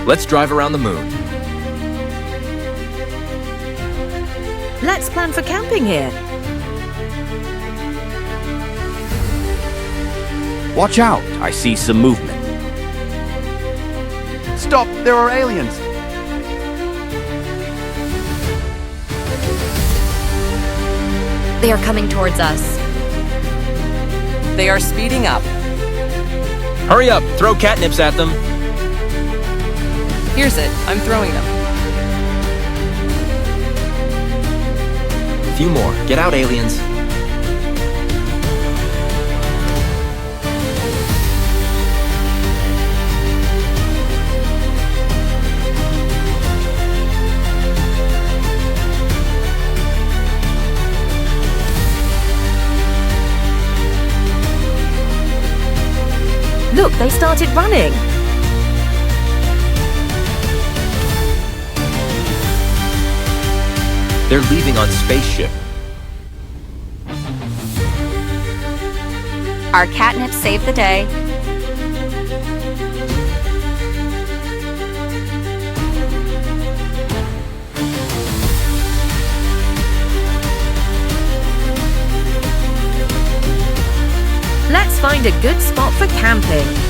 Let's drive around the moon. Let's plan for camping here. Watch out, I see some movement. Stop, there are aliens. They are coming towards us. They are speeding up. Hurry up, throw catnips at them. Here's it. I'm throwing them. A few more. Get out, aliens. Look, they started running. They're leaving on spaceship. Our catnip saved the day. Let's find a good spot for camping.